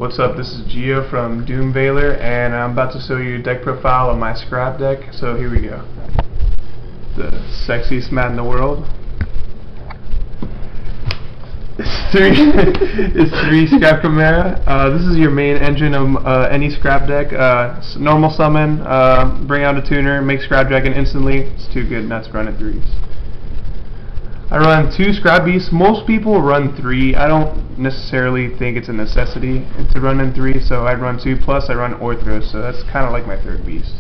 What's up, this is Gio from Doom Veiler, and I'm about to show you a deck profile of my scrap deck, so here we go. The sexiest mat in the world. It's three scrap Chimera. This is your main engine of any scrap deck. Normal summon, bring out a tuner, make Scrap Dragon instantly. It's too good not to run at 3s. I run 2 Scrap Beasts. Most people run 3. I don't necessarily think it's a necessity to run in 3, so I run 2, plus I run Orthros, so that's kind of like my 3rd beast.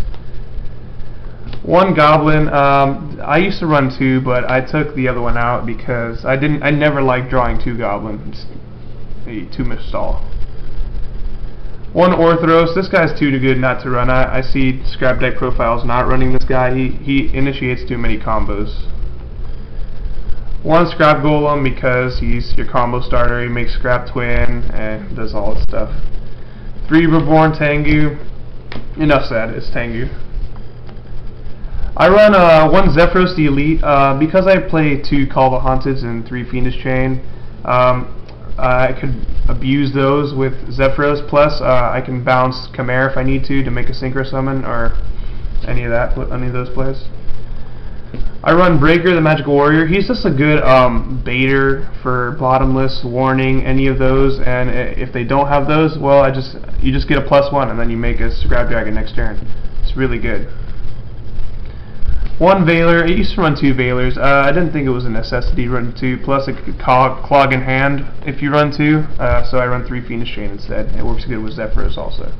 1 Goblin. I used to run 2, but I took the other one out because I never liked drawing 2 Goblins. Too much stall. 1 Orthros. This guy's too good not to run. I see scrap deck profiles not running this guy. He initiates too many combos. 1 Scrap Golem because he's your combo starter. He makes Scrap Twin and does all this stuff. 3 Reborn Tengu. Enough said, it's Tengu. I run 1 Zephyros the Elite because I play 2 Call the Haunteds and 3 Fiendish Chain. I could abuse those with Zephyros, plus I can bounce Chimera if I need to make a Synchro Summon or any of those plays. I run Breaker, the Magical Warrior. He's just a good baiter for Bottomless, Warning, any of those, and if they don't have those, well, you just get a +1 and then you make a Scrap Dragon next turn. It's really good. 1 Veiler. I used to run 2 Veilers. I didn't think it was a necessity to run 2, plus it could clog in hand if you run 2, so I run 3 Fiendish Chain instead. It works good with Zephyros also.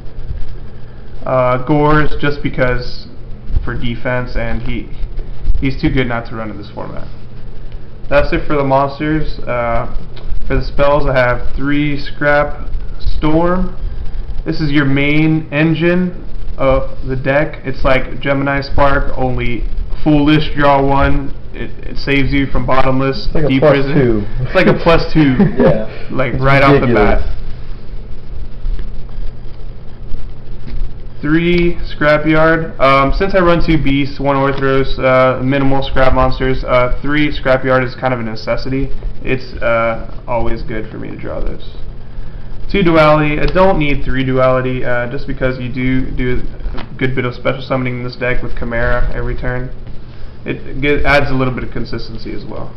Gorz, just because for defense, and he's too good not to run in this format. That's it for the monsters. For the spells, I have 3 Scrap Storm. This is your main engine of the deck. It's like Gemini Spark, only Foolish, draw 1. It saves you from Bottomless, it's like Deep a Prison. It's like a +2. Yeah. Like it's right ridiculous. off the bat. 3 Scrapyard. Since I run 2 Beasts, 1 Orthros, minimal scrap monsters, 3 Scrapyard is kind of a necessity. It's always good for me to draw those. 2 Duality. I don't need 3 Duality, just because you do a good bit of special summoning in this deck with Chimera every turn. It adds a little bit of consistency as well.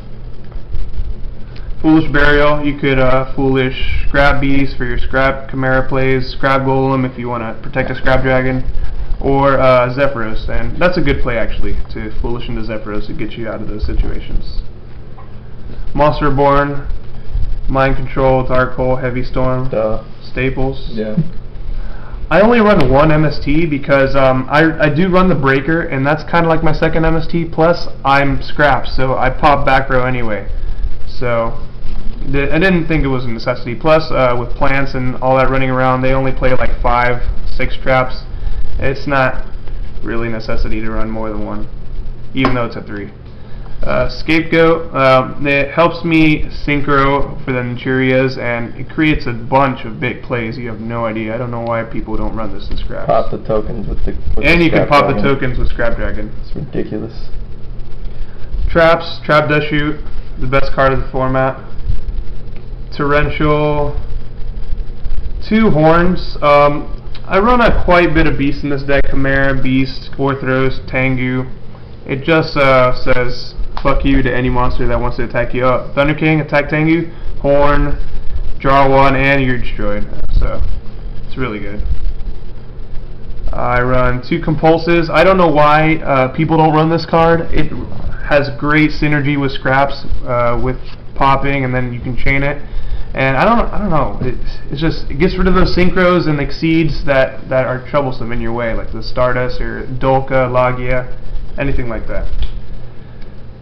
Foolish Burial. You could Foolish Scrap Beast for your Scrap Chimera plays, Scrap Golem if you want to protect a Scrap Dragon, or Zephyros, and that's a good play actually, to Foolish into Zephyros to get you out of those situations. Monster Reborn. Mind Control, Dark Hole, Heavy Storm, Staples. Yeah. I only run 1 MST because I do run the Breaker, and that's kind of like my 2nd MST, plus I'm scrapped, so I pop back row anyway. So I didn't think it was a necessity. Plus with plants and all that running around, they only play like 5-6 traps. It's not really a necessity to run more than 1, even though it's a 3. Scapegoat, it helps me synchro for the Naturias, and it creates a bunch of big plays. You have no idea. I don't know why people don't run this in scraps. Pop the tokens with the and you can pop Dragon. the tokens with Scrap Dragon. It's ridiculous. Traps, Trap Dustshoot, the best card of the format. Torrential, 2 Horns. I run a quite bit of Beasts in this deck. Chimera, Beast, Orthros, Tengu. It just says fuck you to any monster that wants to attack you. Thunder King, attack Tengu, Horn, draw 1, and you're destroyed. So it's really good. I run 2 Compulsives. I don't know why people don't run this card. It has great synergy with scraps, with popping, and then you can chain it. And I don't know. It gets rid of those synchros and exceeds that are troublesome in your way, like the Stardust or Dolka, Lagia, anything like that.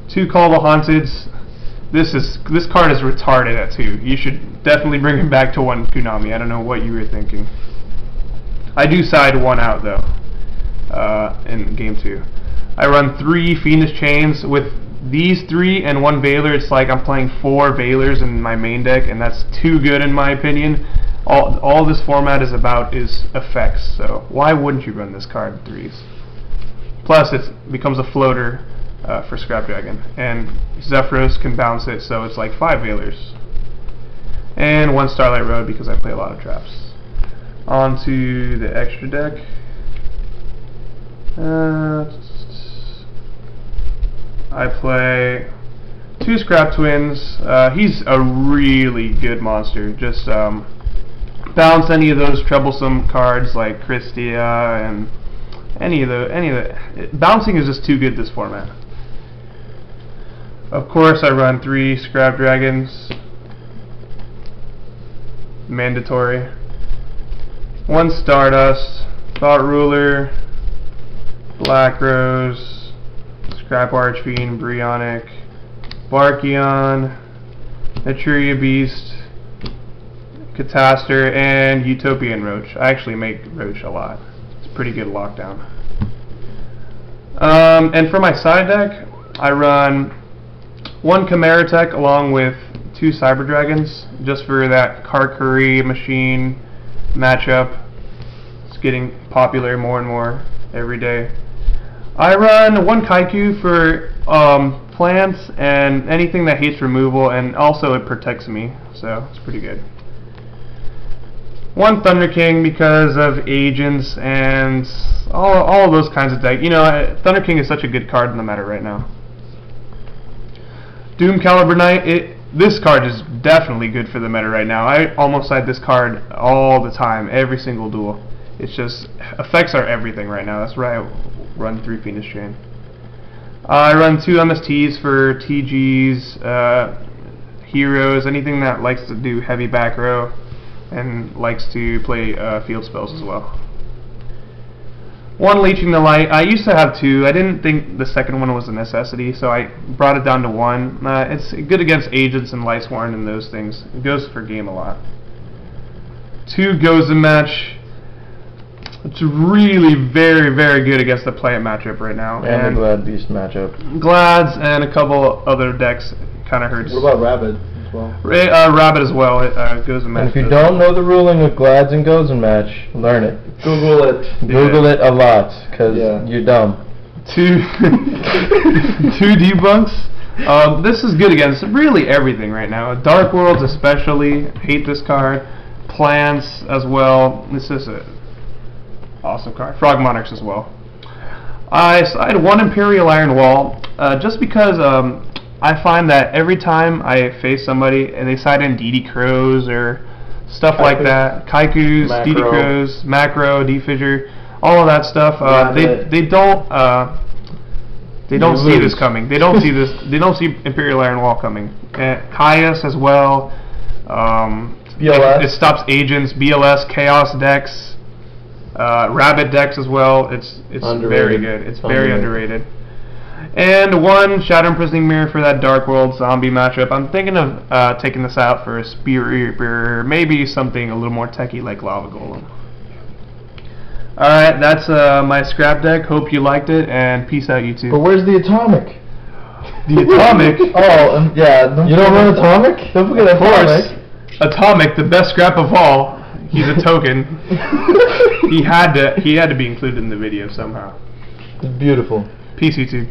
2 Call the Haunteds. This card is retarded at 2. You should definitely bring him back to 1 Konami. I don't know what you were thinking. I do side 1 out though in game 2. I run 3 Fiendish Chains. With these 3 and 1 Veiler, it's like I'm playing 4 Veilers in my main deck, and that's too good in my opinion. All this format is about is effects, so why wouldn't you run this card in 3s? Plus it becomes a floater for Scrap Dragon, and Zephyros can bounce it, so it's like 5 Veilers. And 1 Starlight Road because I play a lot of traps. onto the extra deck. I play 2 Scrap Twins. He's a really good monster. Just bounce any of those troublesome cards like Christia and any of the bouncing is just too good this format. Of course, I run 3 Scrap Dragons. Mandatory. 1 Stardust, Thought Ruler, Black Rose, Scrap Archfiend, Brionic, Barkion, Naturia Beast, Catastor, and Utopian Roach. I actually make Roach a lot. It's a pretty good lockdown. And for my side deck, I run 1 Chimera tech along with 2 Cyber Dragons, just for that Karkuri machine matchup. It's getting popular more and more every day. I run 1 Kaiku for plants and anything that hates removal, and also it protects me, so it's pretty good. 1 Thunder King because of agents and all of those kinds of decks. You know, Thunder King is such a good card in the meta right now. Doom Caliber Knight, this card is definitely good for the meta right now. I almost side this card all the time, every single duel. It's just, effects are everything right now. That's why I run 3 Fiendish Chain. I run 2 MSTs for TGs, heroes, anything that likes to do heavy back row and likes to play field spells as well. 1 Leeching the Light. I used to have 2. I didn't think the second one was a necessity, so I brought it down to 1. It's good against agents and Lightsworn and those things. It goes for game a lot. 2 Gozen Match. It's really very, very good against the Plant matchup right now. And the Glad Beast matchup. Glads and a couple other decks kind of hurts. What about Rabbit as well? Rabbit as well. It goes and match. And if you don't know the ruling of Glads and Gozen Match, learn it. Google it. Google it a lot, because you're dumb. 2 debunks. This is good against really everything right now. Dark Worlds especially. Hate this card. Plants as well. This is a awesome card. Frog Monarchs as well. I had 1 Imperial Iron Wall, just because I find that every time I face somebody and they side in DD Crows or stuff like that, Kaikus, DD Crows, Macro, D-Fissure, all of that stuff, they don't see this coming. They don't see this. They don't see Imperial Iron Wall coming. Caius as well. BLS. It stops agents, BLS, Chaos decks. Rabbit decks as well. It's very good. It's very underrated. And 1 Shadow Imprisoning Mirror for that Dark World zombie matchup. I'm thinking of taking this out for a Spear Reaper, maybe something a little more techy like Lava Golem. Alright, that's my scrap deck. Hope you liked it, and peace out, YouTube. But where's the Atomic? The Atomic? Oh, yeah. You don't run Atomic? Don't forget Atomic. Atomic, the best scrap of all. He's a token. He had to be included in the video somehow. It's beautiful. Peace, YouTube.